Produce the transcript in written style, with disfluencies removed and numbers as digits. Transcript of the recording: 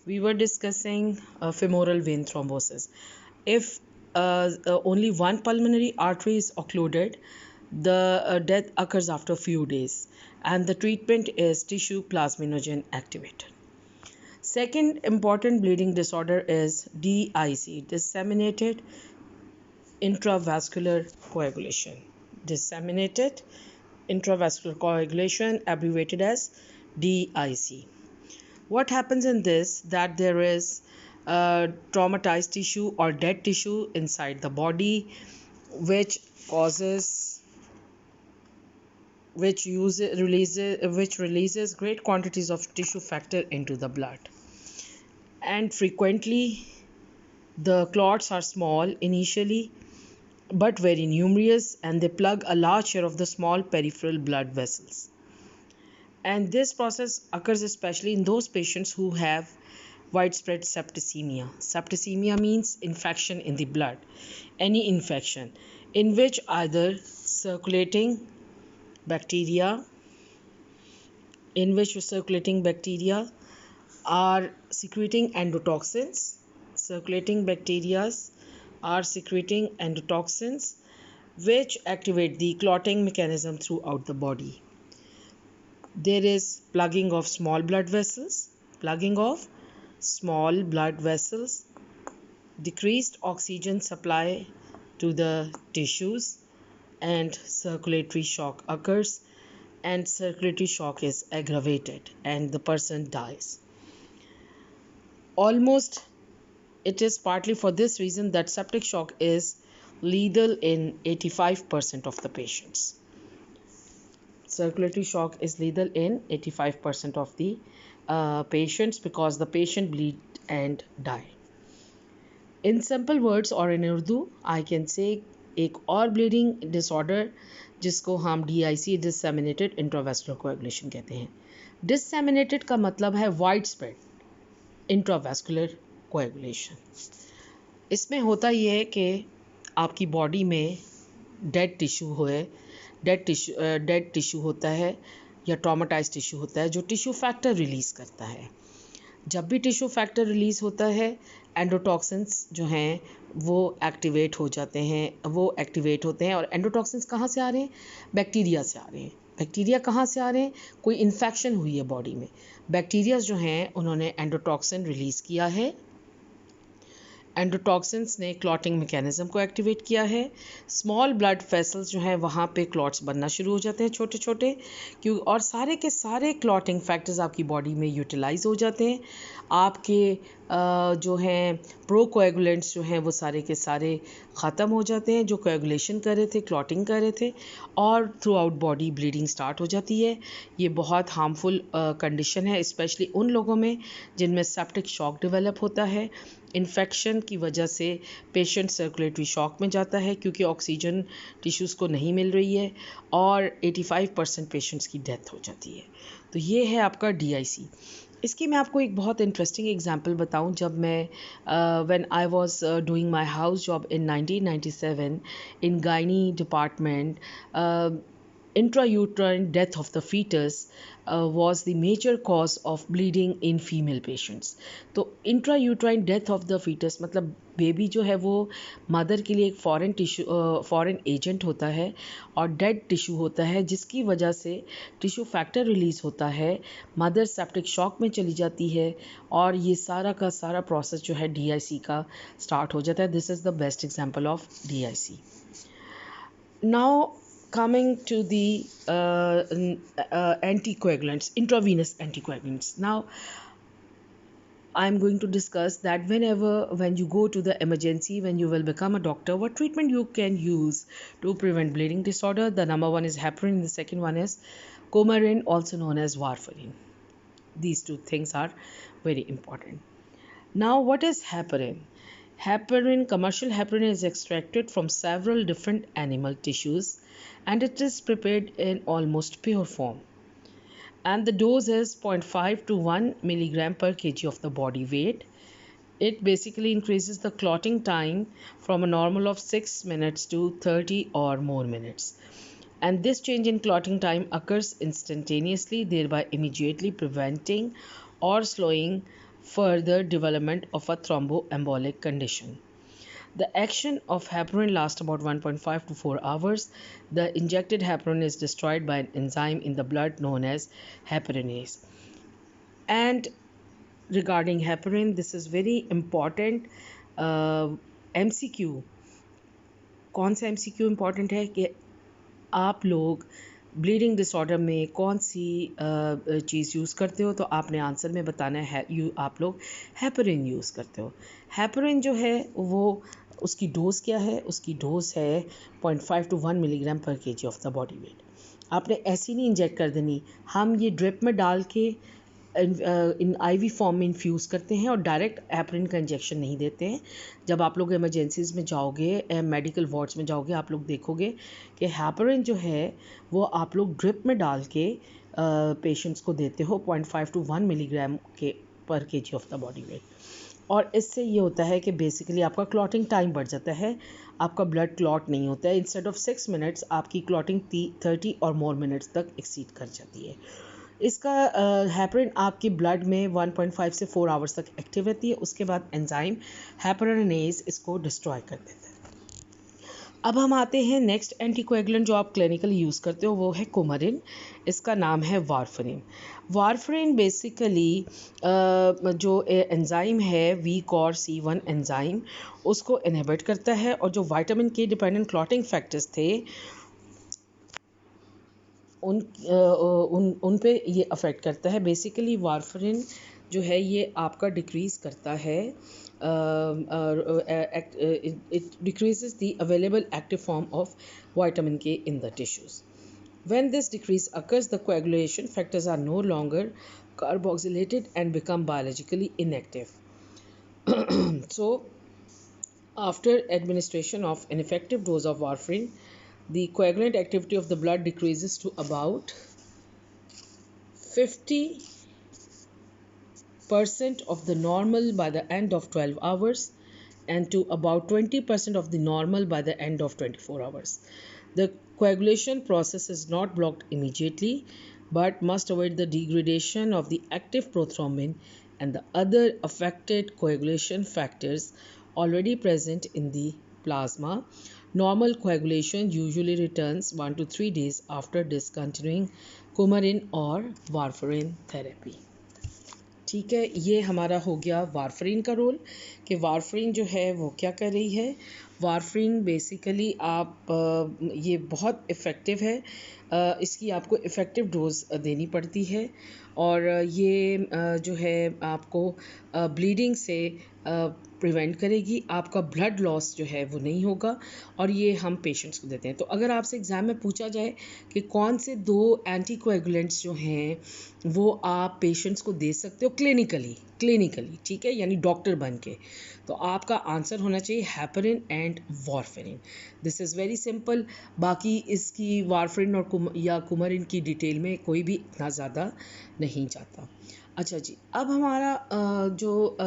we were discussing femoral vein thrombosis. If only one pulmonary artery is occluded, the death occurs after a few days, and the treatment is tissue plasminogen activator. Second important bleeding disorder is DIC, disseminated intravascular coagulation. Disseminated intravascular coagulation, abbreviated as DIC. What happens in this, that there is traumatized tissue or dead tissue inside the body, which causes which releases great quantities of tissue factor into the blood, and frequently the clots are small initially but very numerous, and they plug a large share of the small peripheral blood vessels. And this process occurs especially in those patients who have widespread septicemia. Septicemia means infection in the blood, any infection in which either circulating bacteria are secreting endotoxins. Circulating bacteria are secreting endotoxins which activate the clotting mechanism throughout the body. There is plugging of small blood vessels, decreased oxygen supply to the tissues, and circulatory shock occurs, and circulatory shock is aggravated and the person dies. Almost it is partly for this reason that septic shock is lethal in 85% of the patients. Circulatory shock is lethal in 85% of the patients because the patient bleed and die. In simple words or in Urdu, I can say एक और bleeding disorder जिसको हम DIC डिससेमिनेटेड intravascular coagulation कहते हैं. डिससेमिनेटेड का मतलब है wide spread intravascular coagulation. इसमें होता यह है कि आपकी बॉडी में डेड टिश्यू होता है या ट्रॉमाटाइज टिश्यू होता है जो टिश्यू फैक्टर रिलीज़ करता है. जब भी टिश्यू फैक्टर रिलीज़ होता है, एंडोटॉक्सिन्स जो हैं वो एक्टिवेट होते हैं. और एंडोटॉक्सिन्स कहाँ से आ रहे हैं? बैक्टीरिया से आ रहे हैं. बैक्टीरिया कहाँ से आ रहे हैं? कोई इन्फेक्शन हुई है बॉडी में, बैक्टीरिया जो हैं उन्होंने एंडोटॉक्सिन रिलीज़ किया है. एंडोटॉक्सिन्स ने क्लॉटिंग मैकेनिज्म को एक्टिवेट किया है. स्मॉल ब्लड वेसल्स जो हैं वहाँ पे क्लॉट्स बनना शुरू हो जाते हैं छोटे छोटे, क्यों, और सारे के सारे क्लॉटिंग फैक्टर्स आपकी बॉडी में यूटिलाइज हो जाते हैं. आपके जो हैं प्रोकोएगुलेंट्स जो हैं वो सारे के सारे ख़त्म हो जाते हैं जो कोएगुलेशन कर रहे थे, क्लॉटिंग कर रहे थे, और through out body bleeding start हो जाती है. ये बहुत हार्मफुल कंडीशन है, स्पेशली उन लोगों में जिनमें सेप्टिक शॉक डेवलप होता है. इन्फेक्शन की वजह से पेशेंट सर्कुलेटरी शॉक में जाता है क्योंकि ऑक्सीजन टिश्यूज़ को नहीं मिल रही है, और 85% पेशेंट्स की डेथ हो जाती है. तो ये है आपका DIC. इसकी मैं आपको एक बहुत इंटरेस्टिंग एग्जांपल बताऊं. जब मैं when I was doing my house job in 1997 in gynae department, intrauterine death of the fetus was the major cause of bleeding in female patients. तो intrauterine death of the fetus मतलब baby जो है वो mother के लिए एक foreign agent होता है और डेड टिश्यू होता है, जिसकी वजह से टिश्यू फैक्टर रिलीज़ होता है, मदर सेप्टिक शॉक में चली जाती है, और ये सारा का सारा प्रोसेस जो है DIC का स्टार्ट हो जाता है. This is the best example of DIC. Now coming to the anticoagulants, intravenous anticoagulants. Now, I'm going to discuss that when you go to the emergency, when you will become a doctor, what treatment you can use to prevent bleeding disorder. The number one is heparin, the second one is coumarin, also known as warfarin. These two things are very important. Now, what is heparin? Commercial heparin is extracted from several different animal tissues, and it is prepared in almost pure form. And the dose is 0.5 to 1 milligram per kg of the body weight. It basically increases the clotting time from a normal of 6 minutes to 30 or more minutes. And this change in clotting time occurs instantaneously, thereby immediately preventing or slowing further development of a thromboembolic condition. The action of heparin lasts about 1.5 to 4 hours. The injected heparin is destroyed by an enzyme in the blood known as heparinase. And regarding heparin, this is very important. MCQ, कौन सा MCQ important है कि आप लोग bleeding disorder में कौन सी चीज़ use करते हो, तो आपने आंसर में बताना है आप लोग हेपरिन यूज़ करते हो। हेपरिन जो है वो उसकी डोज़ क्या है? उसकी डोज़ है 0.5 to 1 मिलीग्राम पर KG of the body weight. आपने ऐसी नहीं इंजेक्ट कर देनी, हम ये ड्रिप में डाल के इन आईवी फॉर्म में इन्फ्यूज़ करते हैं और डायरेक्ट हेपरिन का इंजेक्शन नहीं देते हैं। जब आप लोग इमरजेंसीज़ में जाओगे, मेडिकल वार्ड्स में जाओगे, आप लोग देखोगे कि हेपरिन जो है वो आप लोग ड्रिप में डाल के पेशेंट्स को देते हो 0.5 to 1 मिलीग्राम के पर KG of the body weight. और इससे ये होता है कि बेसिकली आपका क्लॉटिंग टाइम बढ़ जाता है, आपका ब्लड क्लॉट नहीं होता है। इंस्टेड ऑफ 6 मिनट्स आपकी क्लॉटिंग 30 और मोर मिनट्स तक एक्सीड कर जाती है। इसका हेपरिन आपकी ब्लड में 1.5 से 4 आवर्स तक एक्टिव रहती है। उसके बाद एंजाइम हेपरिनेज इसको डिस्ट्रॉय कर देता है। अब हम आते हैं नेक्स्ट एंटीकोएगुलेंट जो आप क्लिनिकली यूज़ करते हो, वो है कुमरिन। इसका नाम है वारफरिन। वारफरिन बेसिकली जो एंजाइम है VCOR-C1 एंजाइम, उसको इनहिबिट करता है और जो विटामिन के डिपेंडेंट क्लॉटिंग फैक्टर्स थे उन पे ये अफेक्ट करता है। बेसिकली वारफरिन जो है ये आपका डिक्रीज़ करता है, it decreases the available active form of vitamin K in the tissues. When this decrease occurs, the coagulation factors are no longer carboxylated and become biologically inactive. So, after administration of an effective dose of warfarin, the coagulant activity of the blood decreases to about 50% of the normal by the end of 12 hours and to about 20% of the normal by the end of 24 hours. The coagulation process is not blocked immediately but must avoid the degradation of the active prothrombin and the other affected coagulation factors already present in the plasma. Normal coagulation usually returns 1 to 3 days after discontinuing coumarin or warfarin therapy. ठीक है, ये हमारा हो गया warfarin का role कि warfarin जो है वो क्या कर रही है। वारफरिन बेसिकली आप ये बहुत इफ़ेक्टिव है, इसकी आपको इफ़ेक्टिव डोज देनी पड़ती है और ये जो है आपको ब्लीडिंग से प्रिवेंट करेगी, आपका ब्लड लॉस जो है वो नहीं होगा और ये हम पेशेंट्स को देते हैं। तो अगर आपसे एग्ज़ाम में पूछा जाए कि कौन से 2 एंटीकोएगुलेंट्स जो हैं वो आप पेशेंट्स को दे सकते हो क्लिनिकली, ठीक है, यानी डॉक्टर बन के, तो आपका आंसर होना चाहिए heparin and warfarin. This is very simple. बाकी इसकी वारफरिन और या कुमरिन की डिटेल में कोई भी इतना ज़्यादा नहीं जाता। अच्छा जी, अब हमारा जो